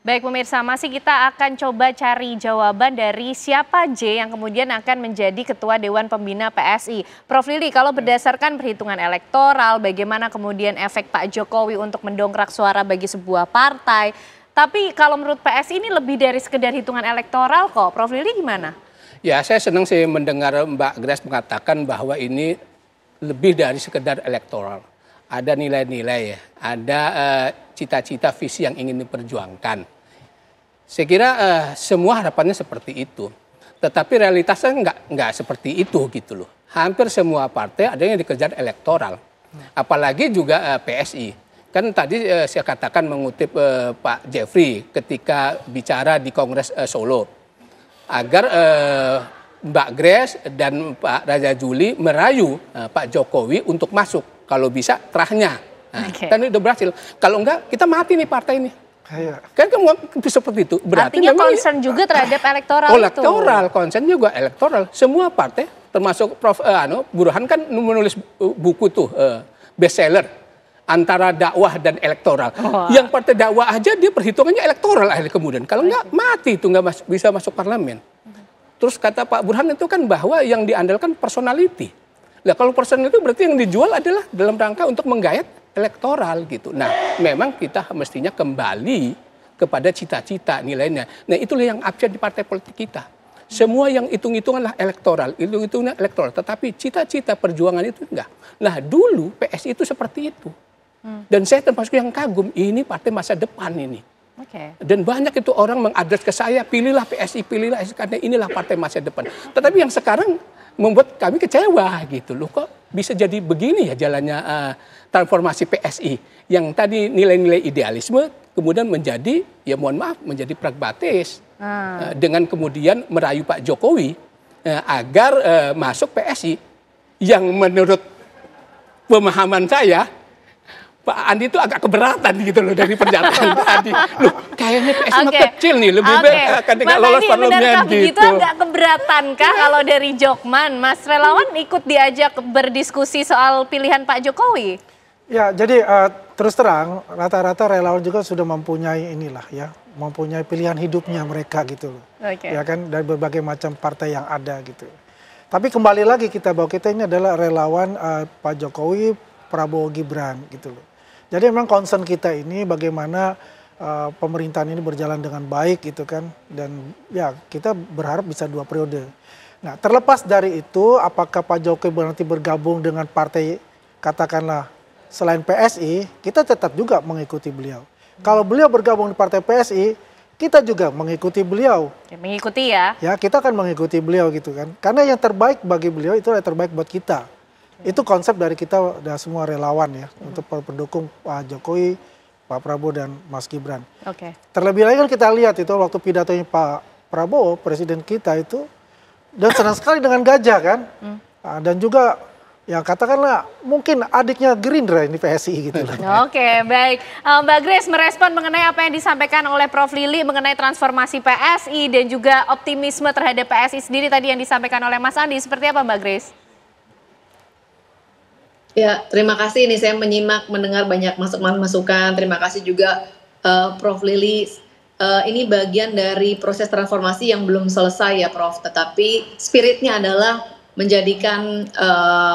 Baik pemirsa, masih kita akan coba cari jawaban dari siapa J yang kemudian akan menjadi Ketua Dewan Pembina PSI. Prof. Lili, kalau berdasarkan perhitungan elektoral, bagaimana kemudian efek Pak Jokowi untuk mendongkrak suara bagi sebuah partai. Tapi kalau menurut PSI ini lebih dari sekedar hitungan elektoral kok. Prof. Lili gimana? Ya, saya senang sih mendengar Mbak Grace mengatakan bahwa ini lebih dari sekedar elektoral. Ada nilai-nilai ya, ada cita-cita visi yang ingin diperjuangkan. Saya kira semua harapannya seperti itu. Tetapi realitasnya nggak seperti itu gitu loh. Hampir semua partai ada yang dikejar elektoral. Apalagi juga PSI. Kan tadi saya katakan mengutip Pak Jeffrey ketika bicara di Kongres Solo. Agar Mbak Grace dan Pak Raja Juli merayu Pak Jokowi untuk masuk. Kalau bisa terahnya. Nah, kan udah berhasil. Kalau enggak kita mati nih partai ini. Kan kamu seperti itu. Berarti artinya concern juga terhadap elektoral itu. Elektoral, concern juga elektoral. Semua partai, termasuk Prof. Burhan kan menulis buku tuh bestseller antara dakwah dan elektoral. Yang partai dakwah aja dia perhitungannya elektoral akhirnya kemudian. Kalau enggak mati itu enggak bisa masuk parlemen. Terus kata Pak Burhan itu kan bahwa yang diandalkan personality. Nah kalau personality itu berarti yang dijual adalah dalam rangka untuk menggayat elektoral gitu. Nah, memang kita mestinya kembali kepada cita-cita nilainya. Nah, itulah yang absen di partai politik kita. Semua yang hitung-hitunganlah elektoral, hitung-hitungannya elektoral. Tetapi cita-cita perjuangan itu enggak. Nah, dulu PSI itu seperti itu. Dan saya termasuk yang kagum, ini partai masa depan ini. Dan banyak itu orang mengadres ke saya, pilihlah PSI, karena inilah partai masa depan. Tetapi yang sekarang membuat kami kecewa gitu loh, kok bisa jadi begini ya jalannya transformasi PSI yang tadi nilai-nilai idealisme kemudian menjadi ya mohon maaf menjadi pragmatis dengan kemudian merayu Pak Jokowi agar masuk PSI yang menurut pemahaman saya Pak Andi itu agak keberatan gitu loh dari pernyataan tadi. Loh, kayaknya PSI kecil nih, lebih baik ketika lolos parlemen gitu. Begitu agak keberatan kah kalau dari Jokman? Mas relawan ikut diajak berdiskusi soal pilihan Pak Jokowi? Ya, jadi terus terang rata-rata relawan juga sudah mempunyai inilah ya, mempunyai pilihan hidupnya mereka gitu loh. Ya kan dari berbagai macam partai yang ada gitu. Tapi kembali lagi kita bahwa kita ini adalah relawan Pak Jokowi, Prabowo Gibran gitu loh. Jadi memang concern kita ini bagaimana pemerintahan ini berjalan dengan baik gitu kan. Dan ya kita berharap bisa 2 periode. Nah terlepas dari itu apakah Pak Jokowi nanti bergabung dengan partai katakanlah selain PSI, kita tetap juga mengikuti beliau. Kalau beliau bergabung di partai PSI, kita juga mengikuti beliau. Ya, mengikuti ya. Ya kita akan mengikuti beliau gitu kan. Karena yang terbaik bagi beliau itu yang terbaik buat kita. Itu konsep dari kita dan semua relawan ya untuk pendukung Pak Jokowi, Pak Prabowo dan Mas Gibran. Terlebih lagi kan kita lihat itu waktu pidatonya Pak Prabowo, presiden kita itu, dan senang sekali dengan gajah kan, dan juga ya katakanlah mungkin adiknya Gerindra ini PSI gitu. Baik. Mbak Grace merespon mengenai apa yang disampaikan oleh Prof. Lili mengenai transformasi PSI dan juga optimisme terhadap PSI sendiri tadi yang disampaikan oleh Mas Andi. Seperti apa Mbak Grace? Ya, terima kasih. Ini saya menyimak, mendengar banyak masukan. Terima kasih juga Prof. Lili. Ini bagian dari proses transformasi yang belum selesai ya Prof. Tetapi spiritnya adalah menjadikan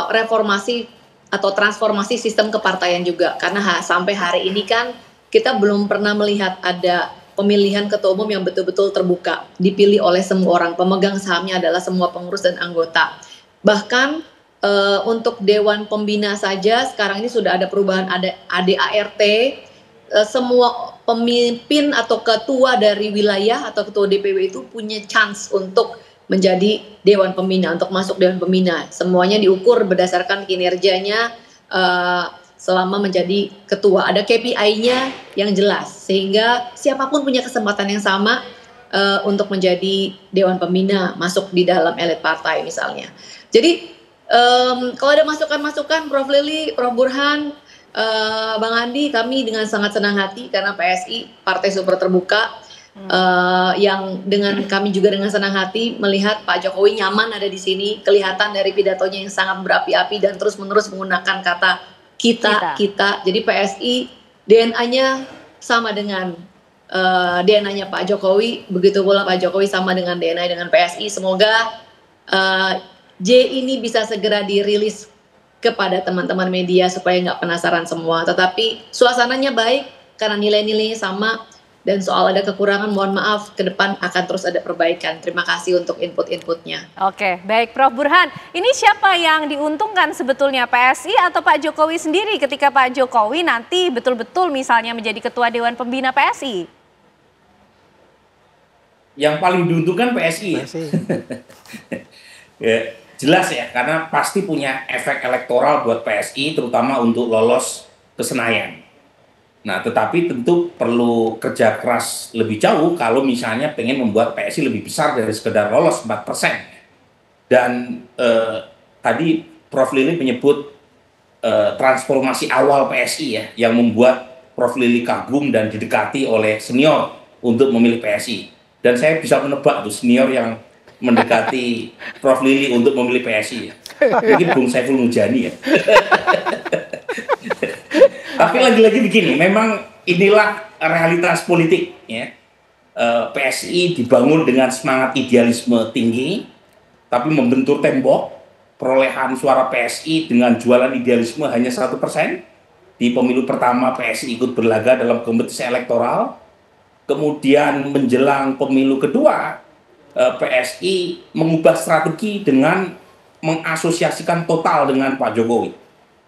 reformasi atau transformasi sistem kepartaian juga. Karena sampai hari ini kan kita belum pernah melihat ada pemilihan ketua umum yang betul-betul terbuka. Dipilih oleh semua orang. Pemegang sahamnya adalah semua pengurus dan anggota. Bahkan untuk Dewan Pembina saja sekarang ini sudah ada perubahan, ada ADART, semua pemimpin atau ketua dari wilayah atau ketua DPW itu punya chance untuk menjadi Dewan Pembina, untuk masuk Dewan Pembina. Semuanya diukur berdasarkan kinerjanya selama menjadi ketua. Ada KPI-nya yang jelas, sehingga siapapun punya kesempatan yang sama untuk menjadi Dewan Pembina, masuk di dalam elit partai misalnya. Jadi kalau ada masukan-masukan Prof. Lili, Prof. Burhan, Bang Andi, kami dengan sangat senang hati karena PSI partai super terbuka yang dengan kami juga dengan senang hati melihat Pak Jokowi nyaman ada di sini, kelihatan dari pidatonya yang sangat berapi-api dan terus-menerus menggunakan kata kita. Jadi PSI DNA-nya sama dengan DNA-nya Pak Jokowi, begitu pula Pak Jokowi sama dengan DNA dengan PSI. Semoga J ini bisa segera dirilis kepada teman-teman media supaya nggak penasaran semua. Tetapi suasananya baik karena nilai-nilainya sama, dan soal ada kekurangan mohon maaf, ke depan akan terus ada perbaikan. Terima kasih untuk input-inputnya. Oke, baik Prof. Burhan. Ini siapa yang diuntungkan sebetulnya, PSI atau Pak Jokowi sendiri ketika Pak Jokowi nanti betul-betul misalnya menjadi Ketua Dewan Pembina PSI? Yang paling diuntungkan PSI. Ya, jelas ya, karena pasti punya efek elektoral buat PSI, terutama untuk lolos ke Senayan. Nah, tetapi tentu perlu kerja keras lebih jauh kalau misalnya pengen membuat PSI lebih besar dari sekedar lolos 4%. Dan tadi Prof. Lili menyebut transformasi awal PSI ya, yang membuat Prof. Lili kagum dan didekati oleh senior untuk memilih PSI. Dan saya bisa menebak tuh senior yang mendekati Prof. Lili untuk memilih PSI. Mungkin Bung Saiful Mujani ya. Tapi lagi-lagi begini, memang inilah realitas politik ya. PSI dibangun dengan semangat idealisme tinggi, tapi membentur tembok. Perolehan suara PSI dengan jualan idealisme hanya 1%. Di pemilu pertama PSI ikut berlaga dalam kompetisi elektoral. Kemudian menjelang pemilu kedua, PSI mengubah strategi dengan mengasosiasikan total dengan Pak Jokowi.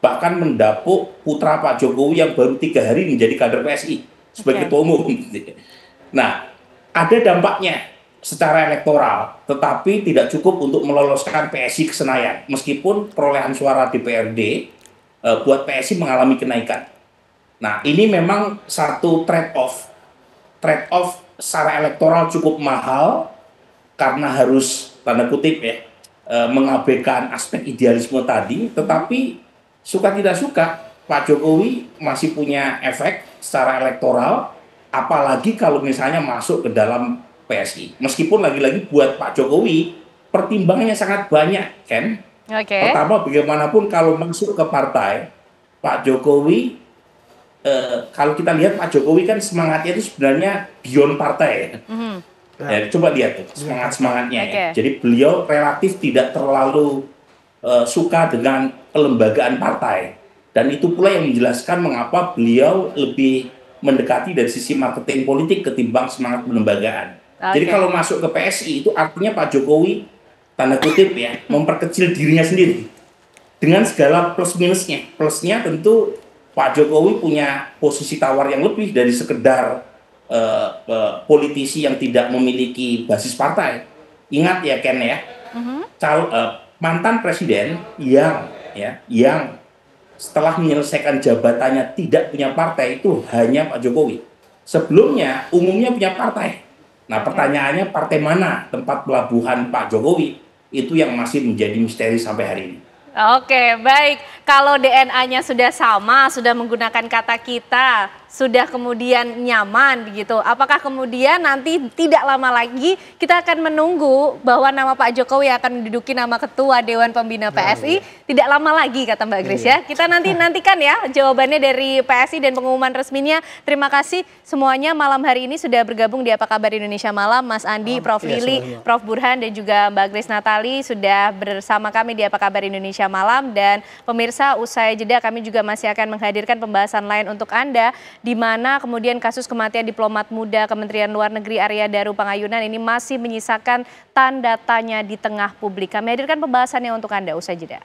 Bahkan mendapuk putra Pak Jokowi yang baru 3 hari menjadi kader PSI sebagai ketua umum. Nah, ada dampaknya secara elektoral, tetapi tidak cukup untuk meloloskan PSI ke Senayan. Meskipun perolehan suara DPRD buat PSI mengalami kenaikan. Nah, ini memang satu trade-off. Trade-off secara elektoral cukup mahal karena harus, tanda kutip ya, mengabaikan aspek idealisme tadi, tetapi suka tidak suka, Pak Jokowi masih punya efek secara elektoral, apalagi kalau misalnya masuk ke dalam PSI. Meskipun lagi-lagi buat Pak Jokowi, pertimbangannya sangat banyak, kan? Pertama, bagaimanapun kalau masuk ke partai, Pak Jokowi, kalau kita lihat Pak Jokowi kan semangatnya itu sebenarnya beyond partai. Ya, coba lihat tuh semangat-semangatnya ya. Jadi beliau relatif tidak terlalu suka dengan kelembagaan partai, dan itu pula yang menjelaskan mengapa beliau lebih mendekati dari sisi marketing politik ketimbang semangat pelembagaan. Jadi kalau masuk ke PSI itu artinya Pak Jokowi, tanda kutip ya, memperkecil dirinya sendiri dengan segala plus minusnya. Plusnya tentu Pak Jokowi punya posisi tawar yang lebih dari sekedar politisi yang tidak memiliki basis partai. Ingat ya Ken ya, mantan presiden yang setelah menyelesaikan jabatannya tidak punya partai itu hanya Pak Jokowi. Sebelumnya umumnya punya partai. Nah, pertanyaannya partai mana tempat pelabuhan Pak Jokowi, itu yang masih menjadi misteri sampai hari ini. Oke, baik. Kalau DNA-nya sudah sama, sudah menggunakan kata kita, sudah kemudian nyaman begitu. Apakah kemudian nanti tidak lama lagi kita akan menunggu bahwa nama Pak Jokowi akan menduduki nama Ketua Dewan Pembina PSI? Tidak lama lagi kata Mbak Grace ya. Kita nantikan ya jawabannya dari PSI dan pengumuman resminya. Terima kasih semuanya malam hari ini sudah bergabung di Apa Kabar Indonesia Malam. Mas Andi, Prof. Lili, Prof. Burhan dan juga Mbak Grace Natali sudah bersama kami di Apa Kabar Indonesia Malam. Dan pemirsa, usai jeda kami juga masih akan menghadirkan pembahasan lain untuk Anda, di mana kemudian kasus kematian diplomat muda Kementerian Luar Negeri Arya Daru Pangayunan ini masih menyisakan tanda tanya di tengah publik. Kami hadirkan pembahasannya untuk Anda usai jeda.